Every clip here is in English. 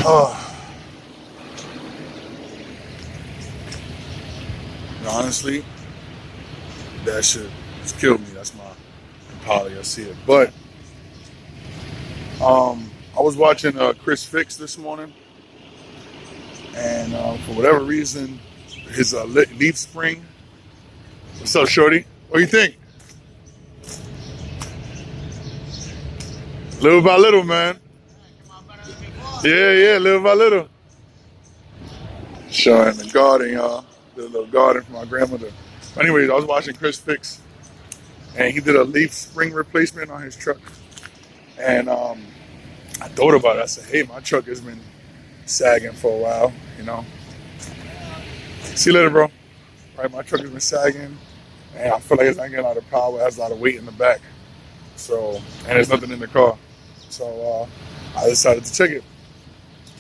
Oh, honestly, that shit just killed me. That's my Impala. I see it. But I was watching Chris Fix this morning, and for whatever reason, his leaf spring. What's up, Shorty? What do you think? Little by little, man. Yeah, little by little. Showing the garden, y'all. The little garden for my grandmother. Anyways, I was watching Chris Fix, and he did a leaf spring replacement on his truck. And I thought about it. I said, hey, my truck has been sagging for a while, you know. See you later, bro. Right, my truck has been sagging, and I feel like it's not getting a lot of power. It has a lot of weight in the back. So, and there's nothing in the car. So I decided to check it.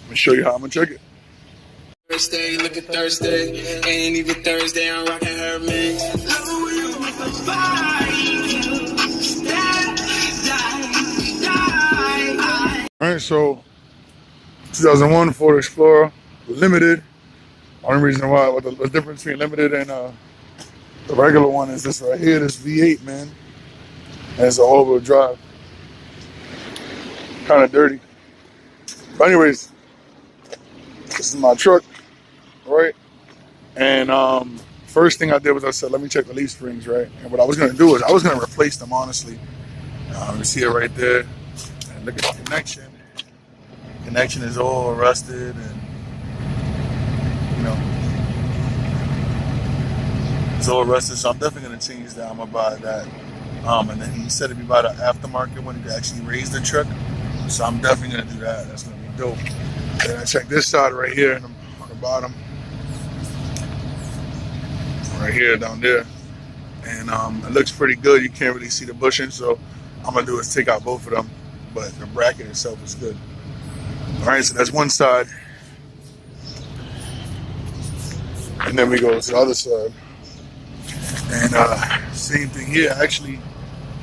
Let me show you how I'm going to check it. Thursday, look at Thursday. Ain't even Thursday, I'm rocking her mix. Alright, so 2001 Ford Explorer Limited. Only reason why, what the difference between Limited and the regular one is this right here, this V8, man. And it's a all-wheel drive. Kind of dirty. But anyways, this is my truck, right? And first thing I did was I said, let me check the leaf springs, right? And what I was going to do is I was going to replace them, honestly. You see it right there. And look at the connection. The connection is all rusted and, you know, it's all rusted. So I'm definitely going to change that. I'm going to buy that. And then he said if you buy the aftermarket one, you can actually raise the truck. So I'm definitely going to do that. That's going to be dope. Then I check this side right here on the bottom. Right here, down there. And it looks pretty good. You can't really see the bushing. So I'm going to do is take out both of them. But the bracket itself is good. All right, so that's one side. And then we go to the other side. And same thing here. Actually,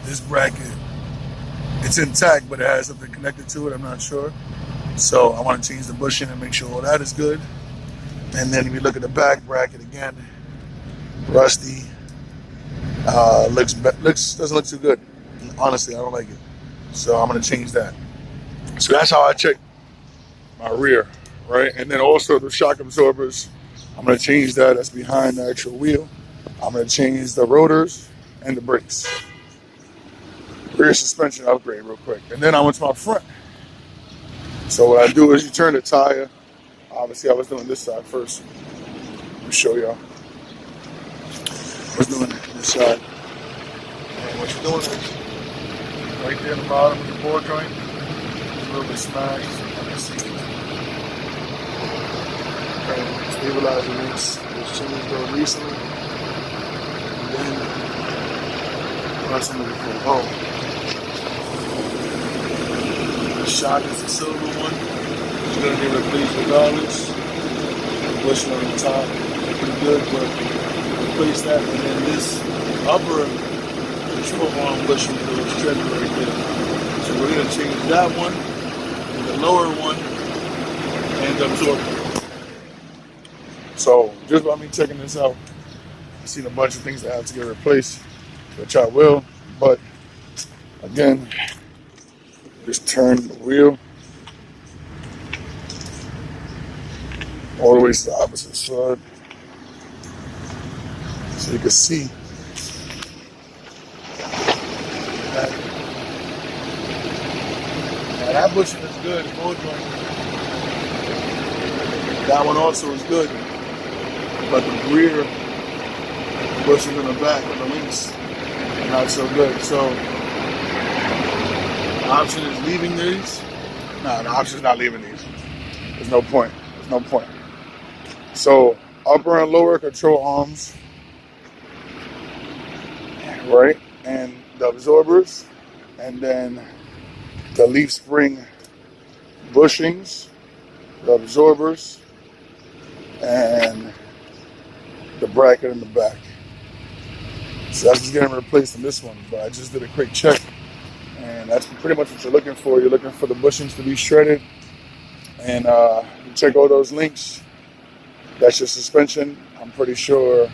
this bracket, it's intact, but it has something connected to it. I'm not sure. So I want to change the bushing and make sure all that is good. And then if you look at the back bracket again, rusty. Doesn't look too good. Honestly, I don't like it. So I'm gonna change that. So that's how I check my rear, right? And then also the shock absorbers, I'm gonna change that. That's behind the actual wheel. I'm gonna change the rotors and the brakes. Rear suspension upgrade real quick. And then I went to my front. So what I do is you turn the tire. Obviously I was doing this side first. Let me show y'all. I was doing this side. And what you're doing is right there in the bottom of the ball joint, a little bit smashed. You can see it. Okay, stabilizer links was changed though recently. And then that's another thing. Oh. The shock is the silver one. It's gonna be replaced regardless. The bushing on the top, pretty good, but replace that. And then this upper control arm bushing is a little stretchy right there. So we're gonna change that one, and the lower one, and the absorber. So just by me checking this out, I've seen a bunch of things that have to get replaced, which I will. But again, just turn the wheel all the way to the opposite side, so you can see that. Now that bushing is good, ball joint. That one also is good, but the rear bushing in the back and the links are not so good. So the option is leaving these. No, the option is not leaving these. There's no point. There's no point. So upper and lower control arms, right? And the absorbers, and then the leaf spring bushings, the absorbers, and the bracket in the back. So that's just getting replaced in this one, but I just did a quick check, and that's pretty much what you're looking for. You're looking for the bushings to be shredded And you check all those links. That's your suspension. I'm pretty sure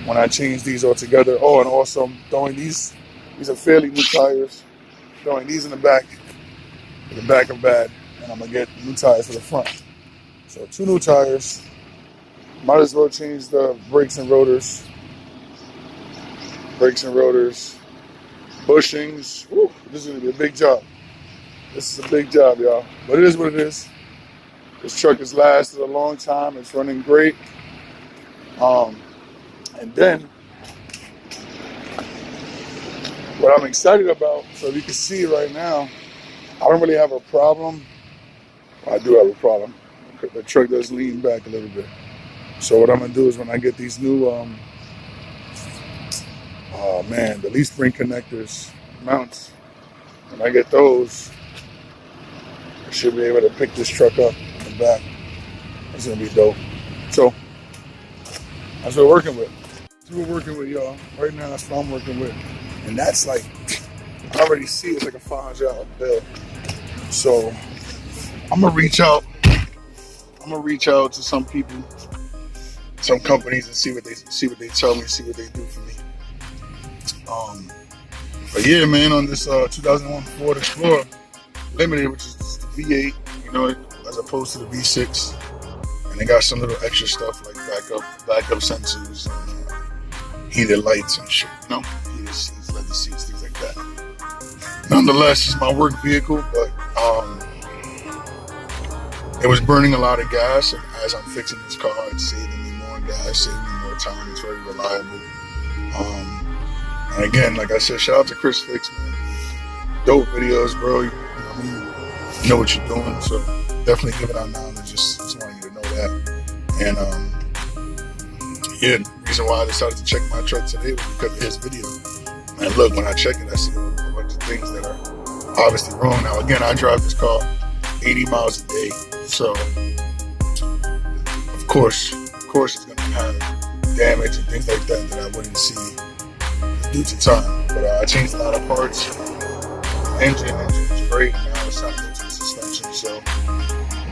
when I change these all together. Oh, and also I'm throwing these are fairly new tires. Throwing these in the back are bad. And I'm gonna get new tires for the front. So 2 new tires. Might as well change the brakes and rotors. Bushings. Woo, this is gonna be a big job. This is a big job, y'all. But it is what it is. This truck has lasted a long time. It's running great. And then, what I'm excited about, so you can see right now, I don't really have a problem. I do have a problem. The truck does lean back a little bit. So what I'm gonna do is when I get these new, the leaf spring connectors mounts, when I get those, I should be able to pick this truck up in the back. It's gonna be dope. So that's what we're working with. That's what we're working with, y'all. Right now, that's what I'm working with. And that's like, I already see it's like a $500 bill. So I'm gonna reach out to some people, some companies, and see what they tell me, see what they do for me. But yeah, man, on this 2001 Ford Explorer Limited, which is the V8, you know, as opposed to the V6, and they got some little extra stuff like backup sensors, and heated lights and shit, you know, heated seats, leather seats, things like that. Nonetheless, it's my work vehicle, but it was burning a lot of gas, and as I'm fixing this car, it's saving me more gas, saving me more time. It's very reliable. And again, like I said, shout out to Chris Fix, man. Dope videos, bro. You know what you're doing, so definitely give it out now. And just wanted you to know that. And the reason why I decided to check my truck today was because of his video. And look, when I check it, I see a bunch of things that are obviously wrong. Now, again, I drive this car 80 miles a day, so of course it's going to have damage and things like that I wouldn't see due to time. But I changed a lot of parts. The engine is great. Now it's time to go to the suspension, so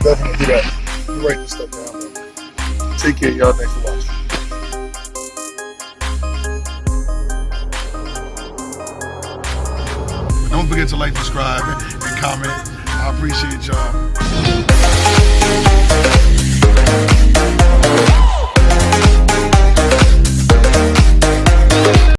definitely do that. Write this stuff down, bro. Take care, y'all. Thanks for watching. Don't forget to like, subscribe, and comment. I appreciate y'all.